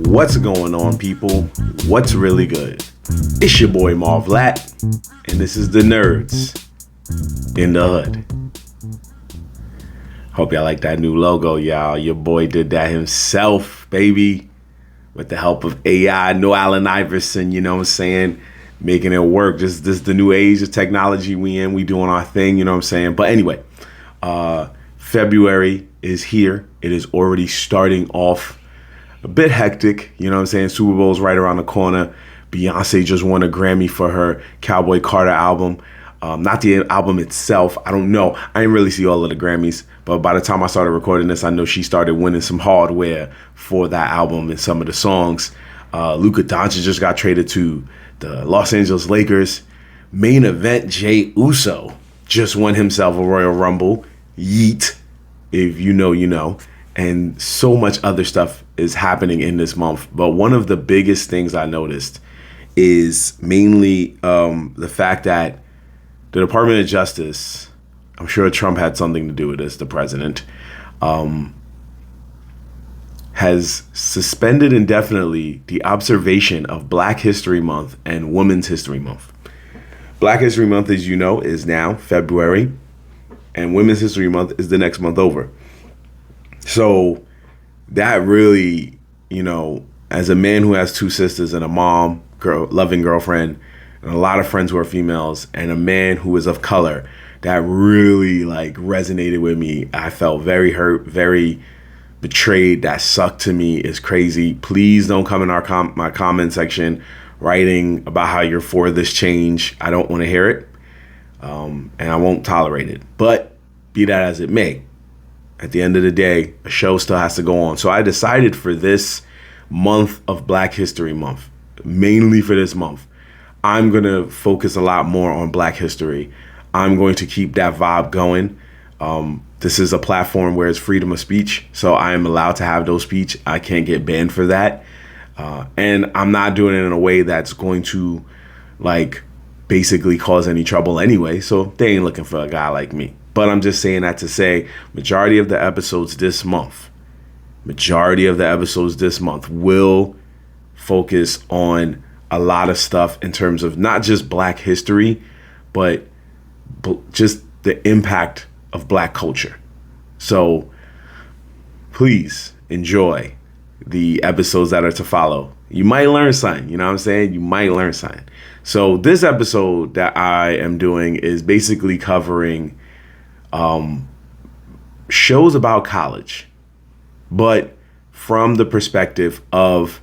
What's going on, people? What's really good? It's your boy Marv, and this is the Nerds in the Hood. Hope y'all like that new logo, y'all. Your boy did that himself, baby, with the help of AI. No Allen Iverson, you know what I'm saying? Making it work. Just this the new age of technology we in. We doing our thing, you know what I'm saying? But anyway, February is here. It is already starting off a bit hectic, you know what I'm saying? Super Bowl's right around the corner. Beyonce just won a Grammy for her Cowboy Carter album. Not the album itself. I don't know. I didn't really see all of the Grammys, but by the time I started recording this, I know she started winning some hardware for that album and some of the songs. Luka Doncic just got traded to the Los Angeles Lakers. Main event, Jey Uso just won himself a Royal Rumble. Yeet. If you know, you know. And so much other stuff is happening in this month. But one of the biggest things I noticed is mainly the fact that the Department of Justice, I'm sure Trump had something to do with this, the president, has suspended indefinitely the observation of Black History Month and Women's History Month. Black History Month, as you know, is now February, and Women's History Month is the next month over. So that really, you know, as a man who has two sisters and a mom, loving girlfriend, and a lot of friends who are females, and a man who is of color, that really like resonated with me. I felt very hurt, very betrayed. That sucked to me. Is crazy. Please don't come in my comment section writing about how you're for this change. I don't want to hear it, and I won't tolerate it. But be that as it may, at the end of the day, a show still has to go on. So I decided for this month of Black History Month, mainly for this month, I'm going to focus a lot more on Black history. I'm going to keep that vibe going. This is a platform where it's freedom of speech, so I am allowed to have those speech. I can't get banned for that. And I'm not doing it in a way that's going to, like, basically cause any trouble anyway, so they ain't looking for a guy like me. But I'm just saying that to say majority of the episodes this month will focus on a lot of stuff in terms of not just Black history, but just the impact of Black culture. So please enjoy the episodes that are to follow. You might learn something, you know what I'm saying? You might learn something. So this episode that I am doing is basically covering shows about college, but from the perspective of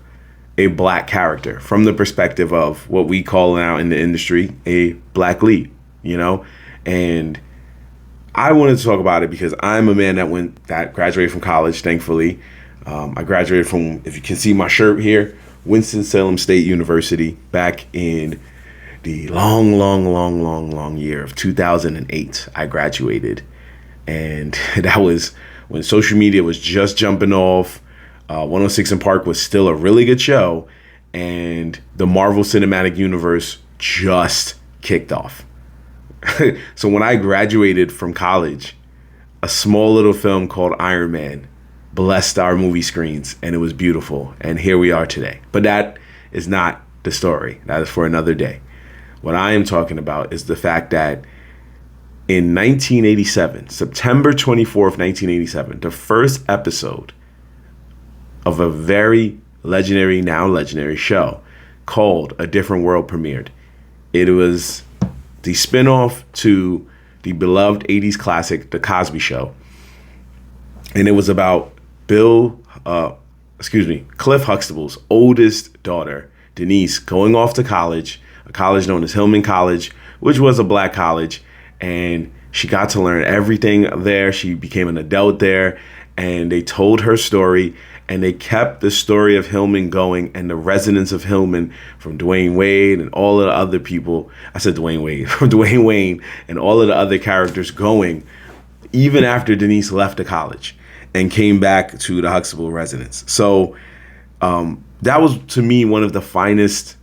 a Black character, from the perspective of what we call now in the industry a Black lead, you know? And I wanted to talk about it because I'm a man that graduated from college, thankfully. I graduated from, if you can see my shirt here, Winston-Salem State University back in the long year of 2008. I graduated, and that was when social media was just jumping off. 106 in Park was still a really good show, and the Marvel Cinematic Universe just kicked off. So when I graduated from college, a small little film called Iron Man blessed our movie screens, and it was beautiful. And here we are today. But that is not the story. That is for another day. What I am talking about is the fact that in 1987, September 24th, 1987, the first episode of a very now legendary show called A Different World premiered. It was the spinoff to the beloved 80s classic, The Cosby Show. And it was about Cliff Huxtable's oldest daughter, Denise, going off to college, a college known as Hillman College, which was a Black college, and she got to learn everything there. She became an adult there, and they told her story, and they kept the story of Hillman going and the resonance of Hillman from Dwayne Wade and all of the other people. I said Dwayne Wade, from Dwayne Wayne and all of the other characters going, even after Denise left the college and came back to the Huxtable residence. So that was, to me, one of the finest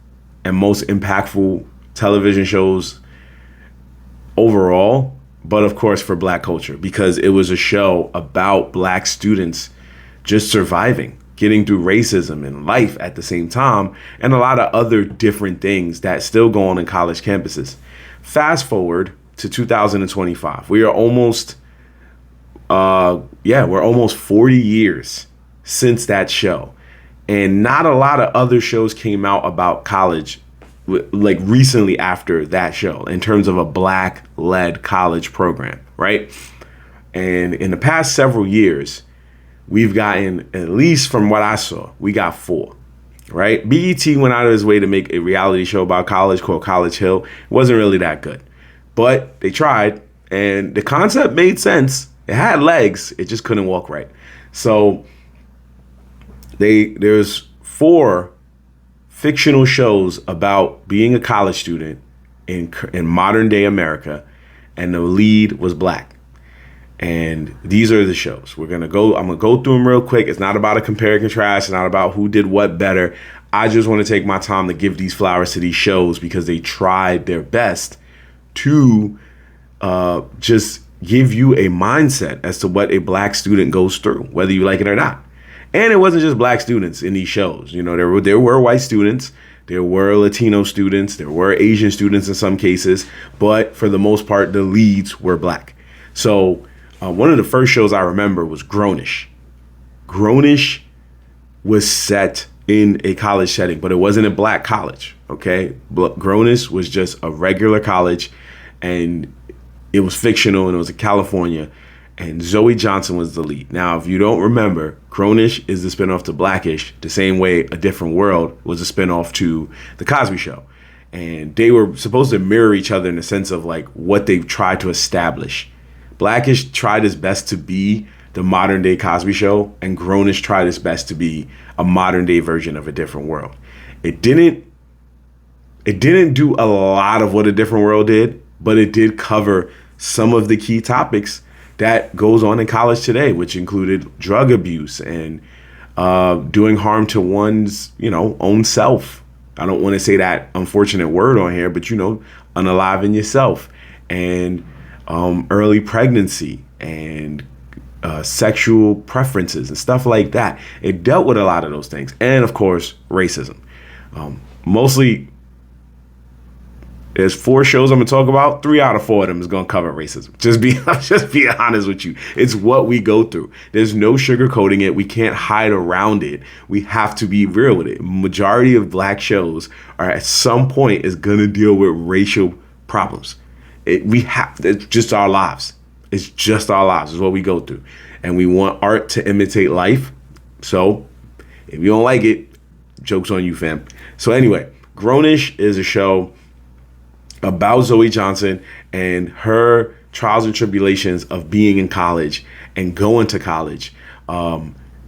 and most impactful television shows overall. but of course for Black culture, because it was a show about Black students just surviving, getting through racism and life at the same time, and a lot of other different things that still go on in college campuses. Fast forward to 2025. We are almost, we're almost 40 years since that show. And not a lot of other shows came out about college like recently after that show in terms of a Black-led college program, right? And in the past several years, we've gotten, at least from what I saw, we got 4, right? BET went out of his way to make a reality show about college called College Hill. It wasn't really that good, but they tried, and the concept made sense. It had legs. It just couldn't walk right. So there's 4 fictional shows about being a college student in modern day America, and the lead was Black. And these are the shows. I'm gonna go through them real quick. It's not about a compare and contrast. It's not about who did what better. I just want to take my time to give these flowers to these shows because they tried their best to just give you a mindset as to what a Black student goes through, whether you like it or not. And it wasn't just Black students in these shows. You know, there were white students, there were Latino students, there were Asian students in some cases, but for the most part, the leads were Black. So one of the first shows I remember was Grownish. Grownish was set in a college setting, but it wasn't a Black college, okay? Grownish was just a regular college, and it was fictional, and it was in California. And Zoe Johnson was the lead. Now, if you don't remember, Grownish is the spinoff to Blackish, the same way A Different World was a spinoff to The Cosby Show. And they were supposed to mirror each other in the sense of like what they've tried to establish. Blackish tried its best to be the modern day Cosby Show, and Grownish tried its best to be a modern day version of A Different World. It didn't do a lot of what A Different World did, but it did cover some of the key topics that goes on in college today, which included drug abuse and doing harm to one's, own self. I don't want to say that unfortunate word on here, but, unaliving yourself, and early pregnancy and sexual preferences and stuff like that. It dealt with a lot of those things. And of course, racism. Mostly, there's 4 shows I'm gonna talk about. 3 out of 4 of them is gonna cover racism. Just be honest with you. It's what we go through. There's no sugarcoating it. We can't hide around it. We have to be real with it. Majority of Black shows are at some point is gonna deal with racial problems. It's just our lives. It's just our lives. It's what we go through. And we want art to imitate life. So if you don't like it, joke's on you, fam. So anyway, Grownish is a show about Zoe Johnson and her trials and tribulations of being in college and going to college.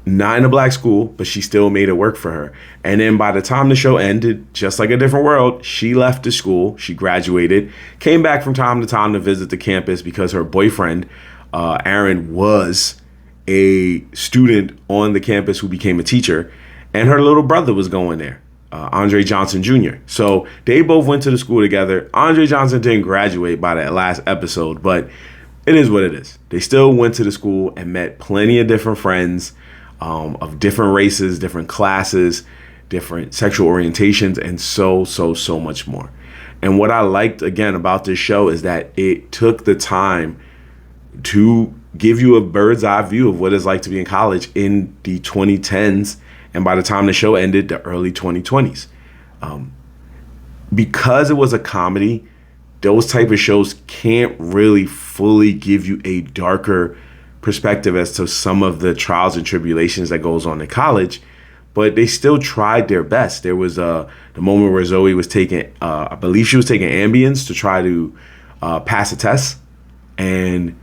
Not in a Black school, but she still made it work for her. And then by the time the show ended, just like A Different World, she left the school, she graduated, came back from time to time to visit the campus because her boyfriend, Aaron, was a student on the campus who became a teacher, and her little brother was going there. Andre Johnson Jr. So they both went to the school together. Andre Johnson didn't graduate by that last episode, but it is what it is. They still went to the school and met plenty of different friends of different races, different classes, different sexual orientations, and so much more. And what I liked, again, about this show is that it took the time to give you a bird's eye view of what it's like to be in college in the 2010s. And by the time the show ended, the early 2020s. Because it was a comedy, those type of shows can't really fully give you a darker perspective as to some of the trials and tribulations that goes on in college, but they still tried their best. There was the moment where Zoe was taking, I believe she was taking Ambiens to try to pass a test, and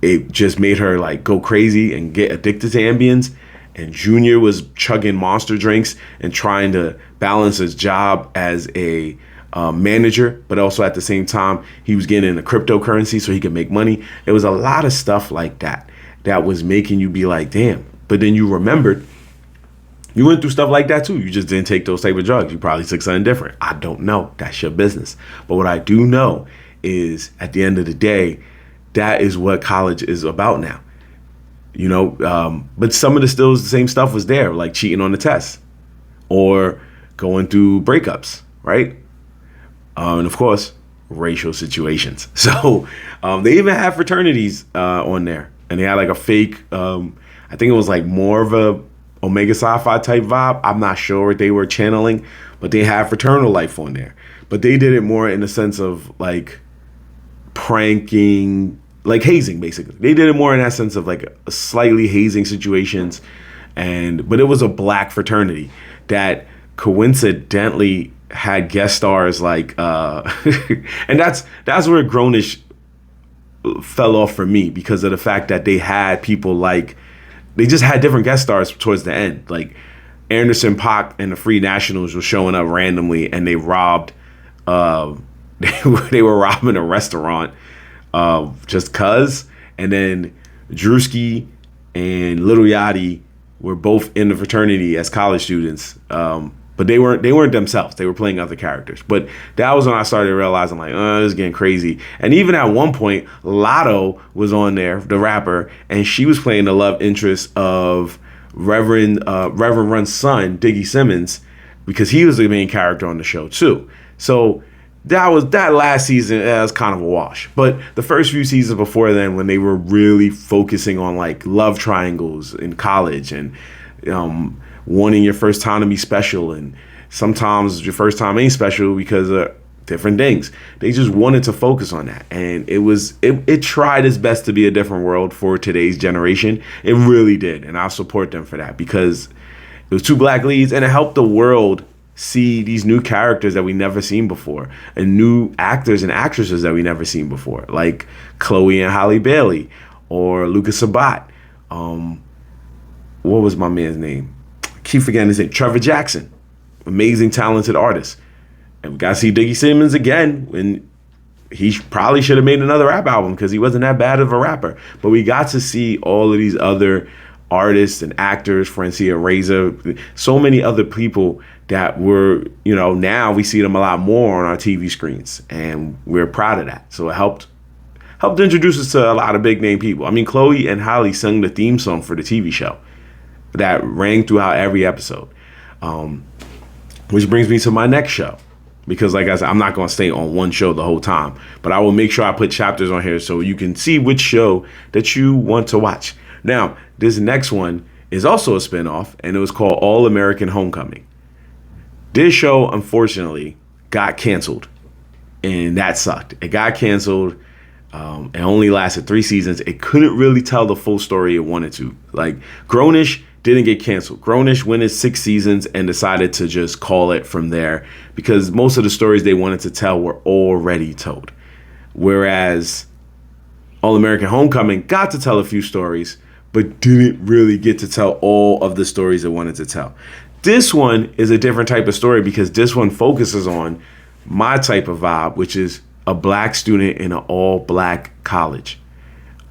it just made her like go crazy and get addicted to Ambiens. And Junior was chugging Monster drinks and trying to balance his job as a manager, but also at the same time, he was getting into cryptocurrency so he could make money. It was a lot of stuff like that that was making you be like, damn. But then you remembered you went through stuff like that too. You just didn't take those type of drugs. You probably took something different. I don't know. That's your business. But what I do know is at the end of the day, that is what college is about now. But some of the same stuff was there, like cheating on the test or going through breakups, right? And of course, racial situations. So they even had fraternities on there, and they had like a fake. I think it was like more of a Omega Sci-Fi type vibe. I'm not sure what they were channeling, but they had fraternal life on there. But they did it more in the sense of like pranking, like hazing, basically. They did it more in that sense of like a slightly hazing situations, but it was a black fraternity that coincidentally had guest stars like and that's where grownish fell off for me, because of the fact that they had people like, they just had different guest stars towards the end. Like Anderson .Paak and the Free Nationals were showing up randomly, and they robbed they were robbing a restaurant just cuz. And then Drewski and Lil Yachty were both in the fraternity as college students, but they weren't themselves. They were playing other characters. But that was when I started realizing, like, this is getting crazy. And even at one point, Lotto was on there, the rapper, and she was playing the love interest of Reverend Run's son, Diggy Simmons, because he was the main character on the show too. So that last season was kind of a wash. But the first few seasons before then, when they were really focusing on like love triangles in college and wanting your first time to be special, and sometimes your first time ain't special because of different things. They just wanted to focus on that, and it tried its best to be a different world for today's generation. It really did, and I'll support them for that, because it was two black leads, and it helped the world see these new characters that we never seen before, and new actors and actresses that we never seen before, like Chloe and Halle Bailey or Lucas Sabat. What was my man's name? I keep forgetting his name. Trevor Jackson, amazing, talented artist. And we got to see Diggy Simmons again, when he probably should have made another rap album because he wasn't that bad of a rapper. But we got to see all of these other artists and actors, Francia Reza, so many other people that were, now we see them a lot more on our TV screens, and we're proud of that. So it helped introduce us to a lot of big name people. I mean, Chloe and Halle sung the theme song for the TV show that rang throughout every episode, which brings me to my next show. Because like I said, I'm not going to stay on one show the whole time, but I will make sure I put chapters on here so you can see which show that you want to watch. Now, this next one is also a spinoff, and it was called All American Homecoming. This show, unfortunately, got canceled, and that sucked. It got canceled. It only lasted 3 seasons. It couldn't really tell the full story it wanted to. Like, Grownish didn't get canceled. Grownish went in 6 seasons and decided to just call it from there, because most of the stories they wanted to tell were already told. Whereas All American Homecoming got to tell a few stories, but didn't really get to tell all of the stories it wanted to tell. This one is a different type of story, because this one focuses on my type of vibe, which is a black student in an all-black college.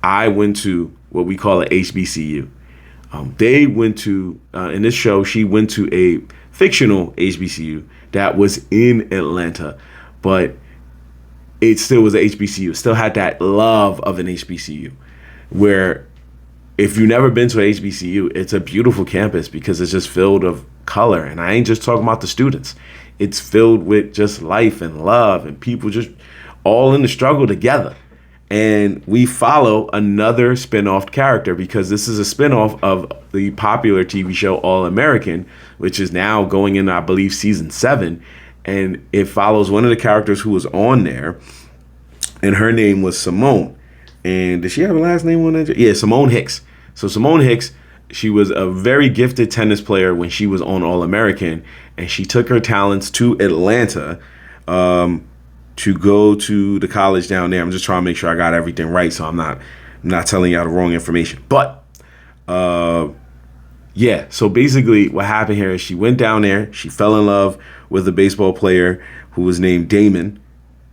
I went to what we call a HBCU. They went to, in this show, she went to a fictional HBCU that was in Atlanta, but it still was a HBCU. It still had that love of an HBCU, where if you've never been to a HBCU, it's a beautiful campus because it's just filled of color. And I ain't just talking about the students. It's filled with just life and love and people just all in the struggle together. And we follow another spin-off character, because this is a spin-off of the popular TV show All American, which is now going in, I believe, season 7. And it follows one of the characters who was on there, and her name was Simone. And did she have a last name on that? Yeah, Simone Hicks. So Simone Hicks, she was a very gifted tennis player when she was on All American, and she took her talents to Atlanta to go to the college down there. I'm just trying to make sure I got everything right, so I'm not telling y'all the wrong information. But yeah, so basically what happened here is she went down there, she fell in love with a baseball player who was named Damon,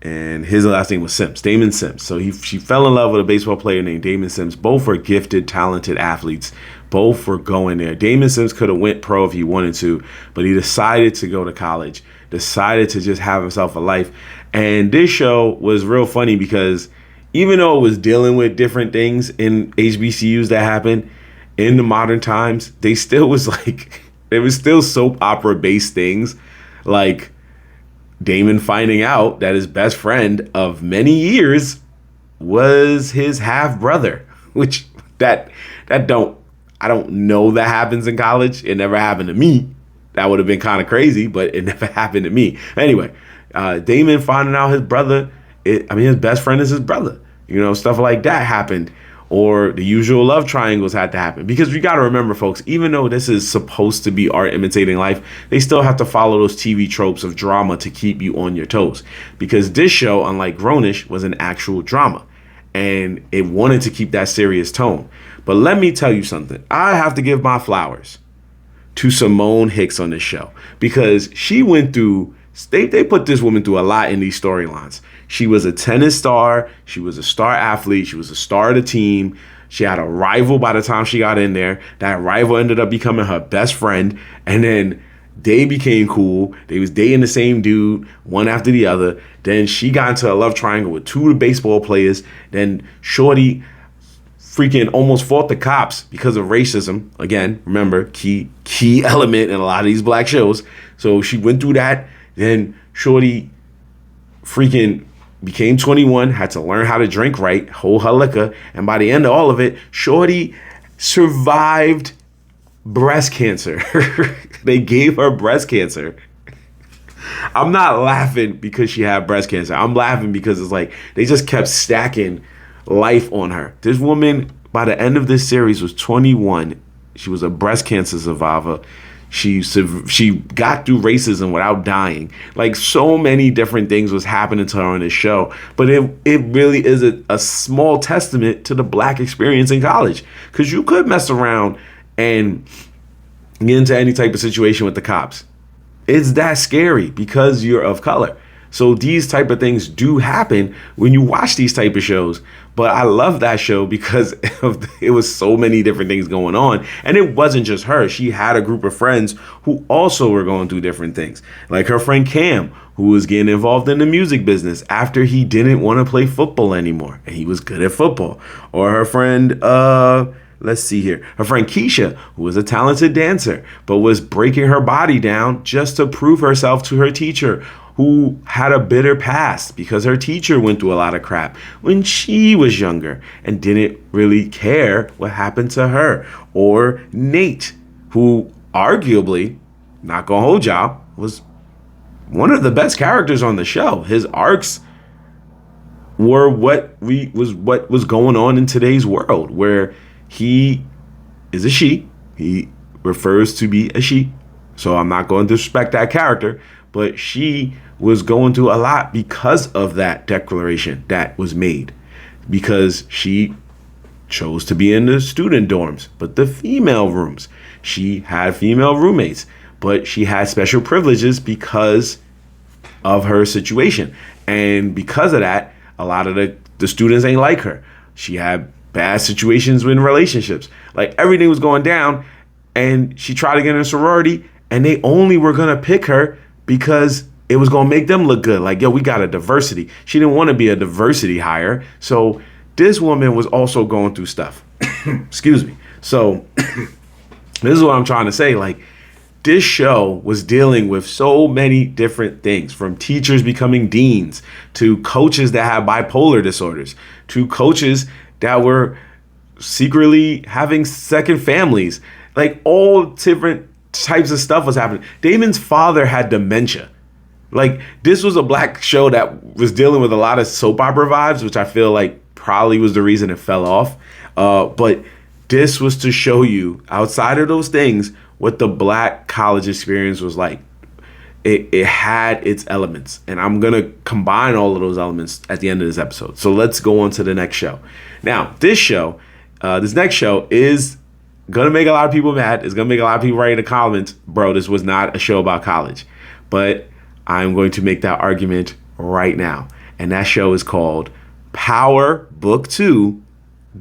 and his last name was Sims, Damon Sims. So she fell in love with a baseball player named Damon Sims. Both were gifted, talented athletes. Both were going there. Damon Sims could have went pro if he wanted to, but he decided to go to college, decided to just have himself a life. And this show was real funny because even though it was dealing with different things in HBCUs that happened in the modern times, they still was like, it was still soap opera based things, like Damon finding out that his best friend of many years was his half brother, which that don't I don't know that happens in college. It never happened to me. That would have been kind of crazy, but it never happened to me. Anyway, Damon finding out his brother, his best friend is his brother. Stuff like that happened. Or the usual love triangles had to happen. Because you got to remember, folks, even though this is supposed to be art imitating life, they still have to follow those TV tropes of drama to keep you on your toes. Because this show, unlike Grownish, was an actual drama. And it wanted to keep that serious tone. But let me tell you something. I have to give my flowers to Simone Hicks on this show. Because she went through, they put this woman through a lot in these storylines. She was a tennis star. She was a star athlete. She was a star of the team. She had a rival by the time she got in there. That rival ended up becoming her best friend. And then they became cool. They was dating the same dude, one after the other. Then she got into a love triangle with two of the baseball players. Then Shorty freaking almost fought the cops because of racism. Again, remember, key element in a lot of these black shows. So she went through that. Then Shorty freaking became 21, had to learn how to drink right, hold her liquor, and by the end of all of it, Shorty survived breast cancer. They gave her breast cancer. I'm not laughing because she had breast cancer. I'm laughing because it's like they just kept stacking life on her. This woman, by the end of this series, was 21. She was a breast cancer survivor. She got through racism without dying. Like, so many different things was happening to her on this show. But it really is a small testament to the black experience in college. Because you could mess around and get into any type of situation with the cops. It's that scary because you're of color. So these type of things do happen when you watch these type of shows. But I love that show because it was so many different things going on. And it wasn't just her. She had a group of friends who also were going through different things. Like her friend Cam, who was getting involved in the music business after he didn't want to play football anymore. And he was good at football. Or her friend, let's see here. Her friend Keisha, who was a talented dancer, but was breaking her body down just to prove herself to her teacher, who had a bitter past because her teacher went through a lot of crap when she was younger and didn't really care what happened to her. Or Nate, who arguably, not gonna hold y'all, was one of the best characters on the show. His arcs were what was going on in today's world, where he is a she. He refers to be a she. So I'm not going to disrespect that character, but she was going through a lot because of that declaration that was made, because she chose to be in the student dorms, but the female rooms. She had female roommates, but she had special privileges because of her situation. And because of that, a lot of the students ain't like her. She had bad situations in relationships. Like, everything was going down, and she tried to get in a sorority, and they only were going to pick her because it was going to make them look good. Like, yo, we got a diversity. She didn't want to be a diversity hire. So this woman was also going through stuff. Excuse me. So this is what I'm trying to say. Like, this show was dealing with so many different things, from teachers becoming deans to coaches that have bipolar disorders to coaches that were secretly having second families. Like, all different types of stuff was happening. Damon's father had dementia. Like, this was a black show that was dealing with a lot of soap opera vibes, which I feel like probably was the reason it fell off. But this was to show you, outside of those things, what the black college experience was like. It had its elements, and I'm going to combine all of those elements at the end of this episode. So let's go on to the next show. Now, this next show is going to make a lot of people mad. It's going to make a lot of people write in the comments, bro, this was not a show about college. But I'm going to make that argument right now. And that show is called Power Book 2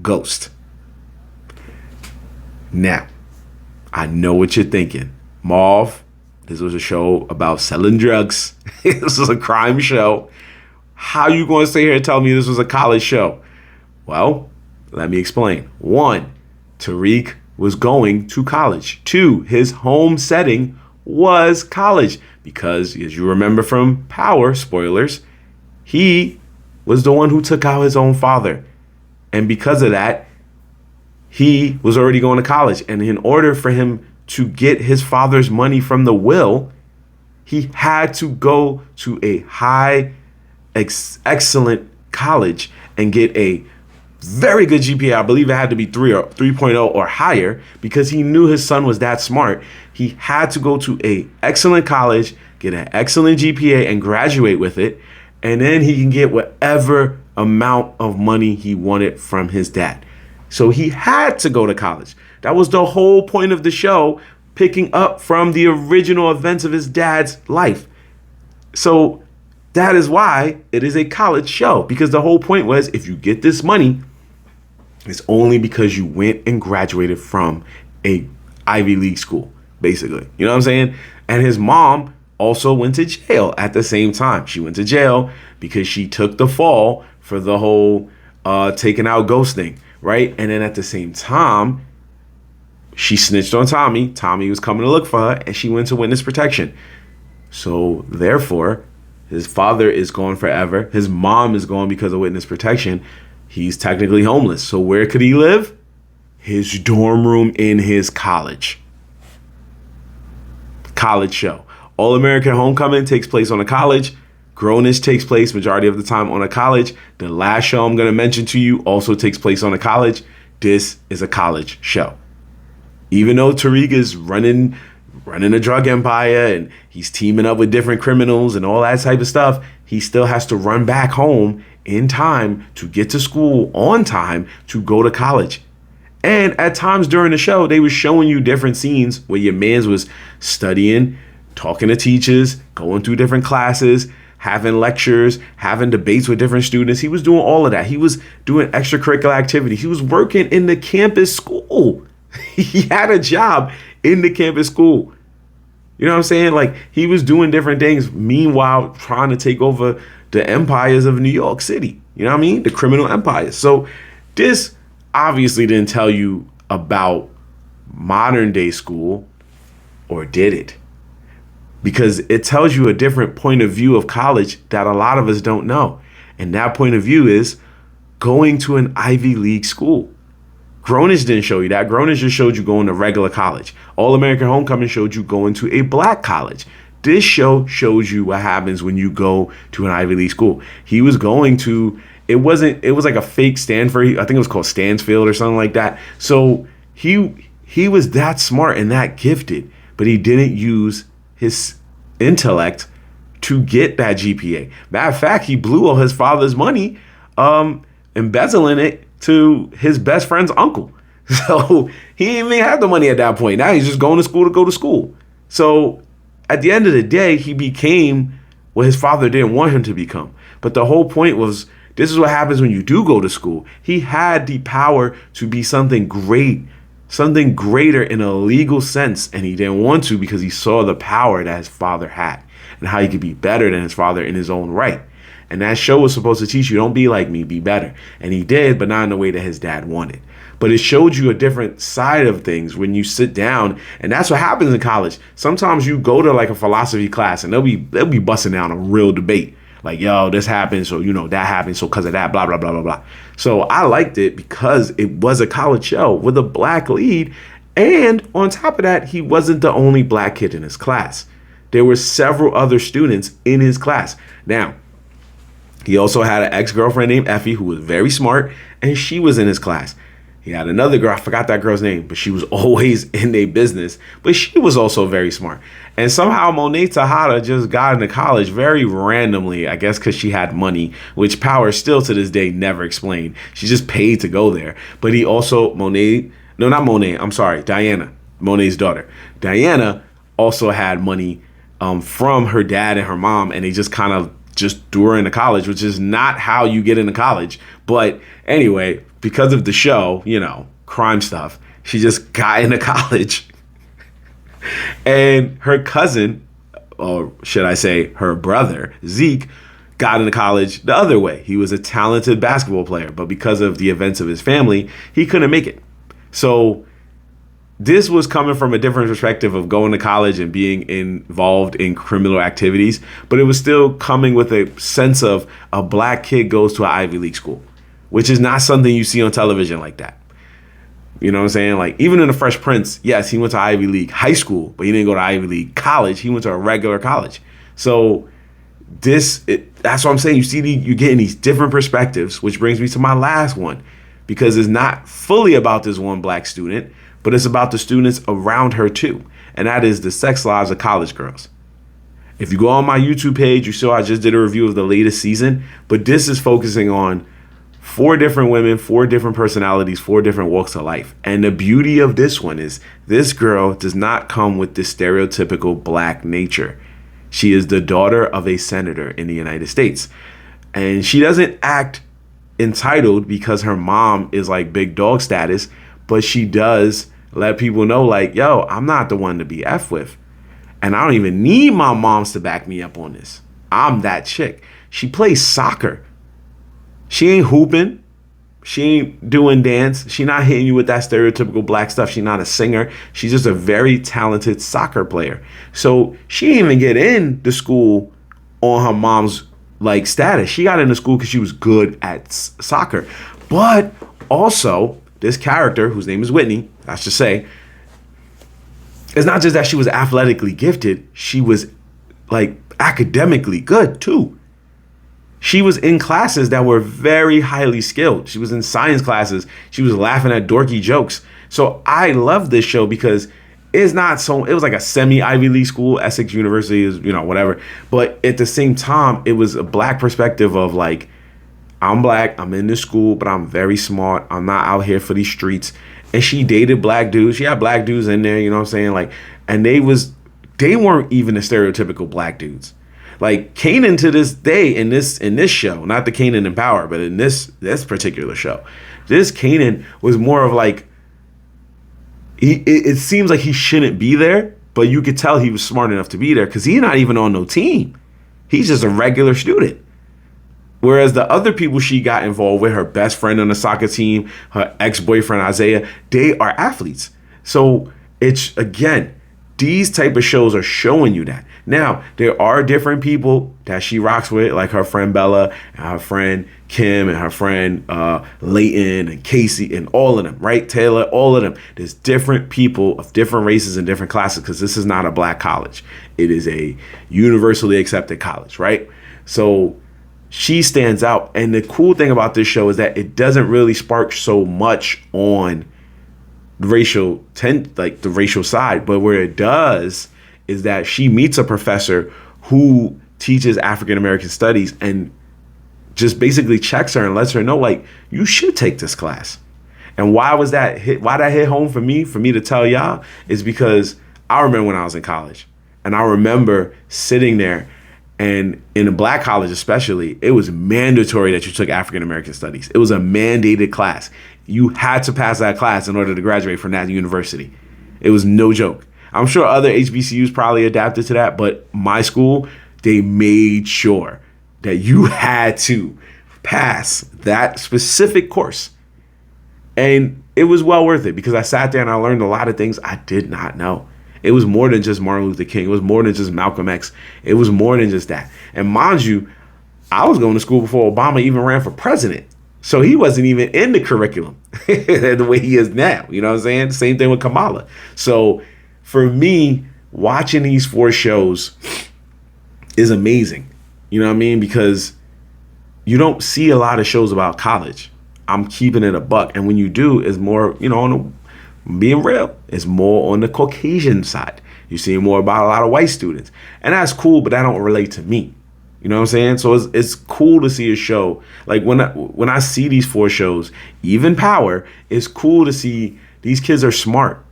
Ghost. Now, I know what you're thinking. Marv, this was a show about selling drugs. This was a crime show. How you going to sit here and tell me this was a college show? Well, let me explain. One, Tariq was going to college. Two, his home setting was college because, as you remember from Power, spoilers, he was the one who took out his own father. And because of that, he was already going to college. And in order for him to get his father's money from the will, he had to go to a high, excellent college and get a very good GPA. I believe it had to be 3.0 or higher because he knew his son was that smart. He had to go to a excellent college, get an excellent GPA and graduate with it. And then he can get whatever amount of money he wanted from his dad. So he had to go to college. That was the whole point of the show, picking up from the original events of his dad's life. So that is why it is a college show, because the whole point was, if you get this money, it's only because you went and graduated from a Ivy League school, basically. You know what I'm saying? And his mom also went to jail at the same time. She went to jail because she took the fall for the whole taking out ghost thing, right? And then at the same time, she snitched on Tommy. Tommy was coming to look for her, and she went to witness protection. So therefore, his father is gone forever. His mom is gone because of witness protection. He's technically homeless. So where could he live? His dorm room in his college. College show. All American Homecoming takes place on a college. Grownish takes place majority of the time on a college. The last show I'm going to mention to you also takes place on a college. This is a college show. Even though Tariq is running a drug empire and he's teaming up with different criminals and all that type of stuff, he still has to run back home in time to get to school on time to go to college. And at times during the show, they were showing you different scenes where your mans was studying, talking to teachers, going through different classes, having lectures, having debates with different students. He was doing all of that. He was doing extracurricular activity. He was working in the campus school. He had a job in the campus school. You know what I'm saying? Like, he was doing different things, meanwhile trying to take over the empires of New York City. You know what I mean? The criminal empires. So this obviously didn't tell you about modern day school, or did it? Because it tells you a different point of view of college that a lot of us don't know. And that point of view is going to an Ivy League school. Grownish didn't show you that. Grownish just showed you going to regular college. All American Homecoming showed you going to a black college. This show shows you what happens when you go to an Ivy League school. He was going to, it was like a fake Stanford. I think it was called Stansfield or something like that. So he was that smart and that gifted, but he didn't use his intellect to get that GPA. Matter of fact, he blew all his father's money, embezzling it to his best friend's uncle. So he didn't even have the money at that point. Now he's just going to school to go to school. So at the end of the day, he became what his father didn't want him to become. But the whole point was, this is what happens when you do go to school. He had the power to be something great, something greater in a legal sense, and he didn't want to because he saw the power that his father had and how he could be better than his father in his own right. And that show was supposed to teach you, don't be like me, be better. And he did, but not in the way that his dad wanted. But it showed you a different side of things when you sit down. And that's what happens in college. Sometimes you go to like a philosophy class and they'll be busting down a real debate. Like, yo, this happened, so, you know, that happened, so because of that, blah, blah, blah, blah, blah. So I liked it because it was a college show with a black lead. And on top of that, he wasn't the only black kid in his class. There were several other students in his class. Now, he also had an ex-girlfriend named Effie who was very smart, and she was in his class. He had another girl, I forgot that girl's name, but she was always in their business, but she was also very smart. And somehow Monet Tejada just got into college very randomly, I guess because she had money, which Power still to this day never explained. She just paid to go there. But he also, Diana, Monet's daughter. Diana also had money from her dad and her mom, and they just kind of just threw her into college, which is not how you get into college. But anyway, because of the show, you know, crime stuff, she just got into college. And her cousin, or should I say her brother, Zeke, got into college the other way. He was a talented basketball player, but because of the events of his family, he couldn't make it. So this was coming from a different perspective of going to college and being involved in criminal activities, but it was still coming with a sense of a black kid goes to an Ivy League school, which is not something you see on television like that. You know what I'm saying? Like, even in The Fresh Prince, yes, he went to Ivy League high school, but he didn't go to Ivy League college. He went to a regular college. So that's what I'm saying. You see, you're getting these different perspectives, which brings me to my last one, because it's not fully about this one black student, but it's about the students around her too. And that is the sex lives of college girls. If you go on my YouTube page, you saw I just did a review of the latest season, but this is focusing on 4 different women, 4 different personalities, 4 different walks of life. And the beauty of this one is this girl does not come with this stereotypical black nature. She is the daughter of a senator in the United States. And she doesn't act entitled because her mom is like big dog status, but she does let people know, like, yo, I'm not the one to be F with. And I don't even need my moms to back me up on this. I'm that chick. She plays soccer. She ain't hooping. She ain't doing dance. She not hitting you with that stereotypical black stuff. She's not a singer. She's just a very talented soccer player. So she didn't even get into school on her mom's like status. She got into school because she was good at soccer. But also, this character, whose name is Whitney, I should say, it's not just that she was athletically gifted. She was like academically good too. She was in classes that were very highly skilled. She was in science classes. She was laughing at dorky jokes. So I love this show because it's not so, it was like a semi-Ivy League school. Essex University is, whatever. But at the same time, it was a black perspective of like, I'm black, I'm in this school, but I'm very smart. I'm not out here for these streets. And she dated black dudes. She had black dudes in there, you know what I'm saying? Like, and they weren't even the stereotypical black dudes. Like Kanan to this day in this show, not the Kanan in Power, but in this particular show, this Kanan was more of like, it seems like he shouldn't be there, but you could tell he was smart enough to be there because he's not even on no team. He's just a regular student. Whereas the other people she got involved with, her best friend on the soccer team, her ex-boyfriend Isaiah, they are athletes. So it's, again, these type of shows are showing you that. Now, there are different people that she rocks with, like her friend Bella and her friend Kim and her friend Leighton and Casey and all of them, right? Taylor, all of them. There's different people of different races and different classes because this is not a black college. It is a universally accepted college, right? So she stands out. And the cool thing about this show is that it doesn't really spark so much on the racial side, but where it does is that she meets a professor who teaches African American studies and just basically checks her and lets her know, like, you should take this class. And why that hit home for me to tell y'all is because I remember when I was in college and I remember sitting there, and in a black college especially, it was mandatory that you took African American studies. It was a mandated class. You had to pass that class in order to graduate from that university. It was no joke. I'm sure other HBCUs probably adapted to that, but my school, they made sure that you had to pass that specific course. And it was well worth it because I sat there and I learned a lot of things I did not know. It was more than just Martin Luther King. It was more than just Malcolm X. It was more than just that. And mind you, I was going to school before Obama even ran for president. So he wasn't even in the curriculum the way he is now. You know what I'm saying? Same thing with Kamala. So for me, watching these 4 shows is amazing. You know what I mean? Because you don't see a lot of shows about college. I'm keeping it a buck. And when you do, it's more, being real, it's more on the Caucasian side. You see more about a lot of white students. And that's cool, but that don't relate to me. You know what I'm saying? So it's cool to see a show. Like when I see these 4 shows, even Power, it's cool to see these kids are smart.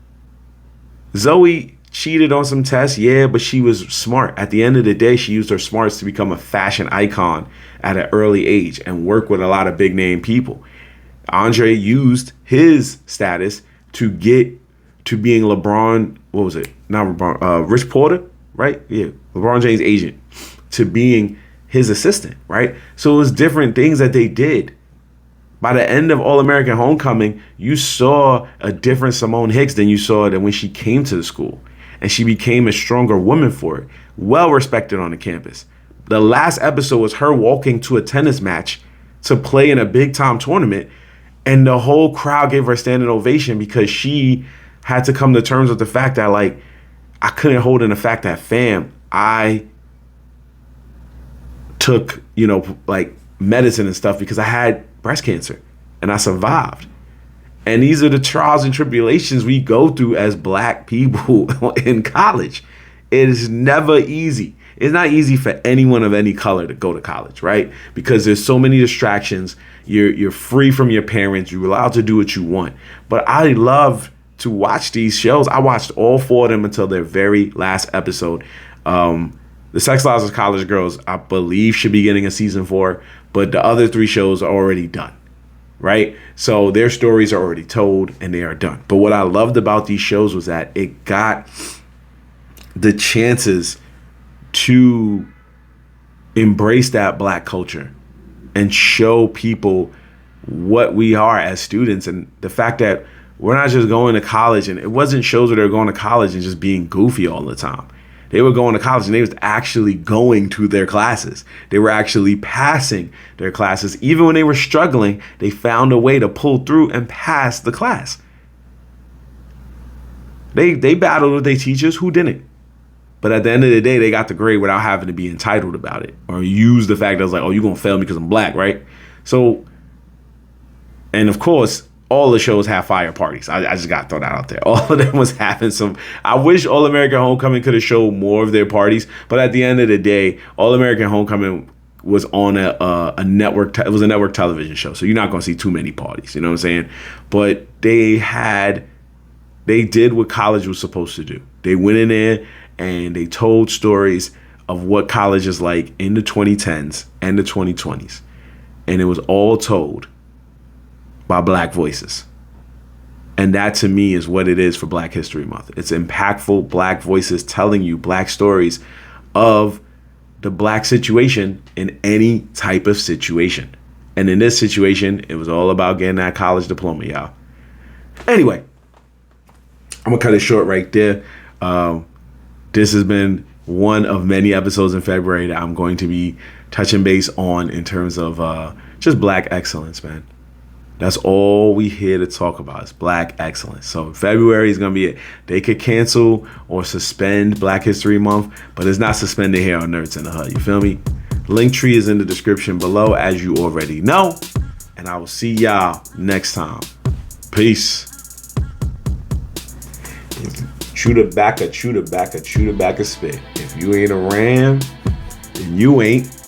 Zoe cheated on some tests, yeah, but she was smart. At the end of the day, she used her smarts to become a fashion icon at an early age and work with a lot of big name people. Andre used his status to get to being LeBron, what was it? Not LeBron, Rich Porter, right? Yeah, LeBron James' agent, to being his assistant, right? So it was different things that they did. By the end of All American Homecoming, you saw a different Simone Hicks than you saw than when she came to the school. And she became a stronger woman for it. Well respected on the campus. The last episode was her walking to a tennis match to play in a big time tournament. And the whole crowd gave her a standing ovation because she had to come to terms with the fact that, like, I couldn't hold in the fact that, fam, I took, like medicine and stuff because I had breast cancer and I survived. And these are the trials and tribulations we go through as Black people in college. It is never easy. It's not easy for anyone of any color to go to college, right? Because there's so many distractions. You're free from your parents. You're allowed to do what you want. But I love to watch these shows. I watched all 4 of them until their very last episode. The Sex Lives of College Girls, I believe, should be getting a season 4, but the other 3 shows are already done, right? So their stories are already told and they are done. But what I loved about these shows was that it got the chances to embrace that Black culture and show people what we are as students, and the fact that we're not just going to college. And it wasn't shows where they're going to college and just being goofy all the time. They were going to college and they was actually going to their classes. They were actually passing their classes. Even when they were struggling, they found a way to pull through and pass the class. They battled with their teachers. Who didn't? But at the end of the day, they got the grade without having to be entitled about it or use the fact that it's like, oh, you're going to fail me because I'm Black, right? So, and of course, all the shows have fire parties. I just got to throw that out there. All of them was having some. I wish All American Homecoming could have showed more of their parties. But at the end of the day, All American Homecoming was on a network. It was a network television show. So you're not going to see too many parties. You know what I'm saying? But they did what college was supposed to do. They went in there and they told stories of what college is like in the 2010s and the 2020s. And it was all told by Black voices. And that to me is what it is for Black History Month. It's impactful Black voices telling you Black stories of the Black situation in any type of situation. And in this situation, it was all about getting that college diploma, y'all. Anyway, I'm gonna cut it short right there. This has been one of many episodes in February that I'm going to be touching base on in terms of just Black excellence, man. That's all we here to talk about is Black excellence. So February is going to be it. They could cancel or suspend Black History Month, but it's not suspended here on Nerds in the Hood. You feel me? Linktree is in the description below, as you already know. And I will see y'all next time. Peace. Chew the back, chew the back, chew the back of spit. If you ain't a ram, then you ain't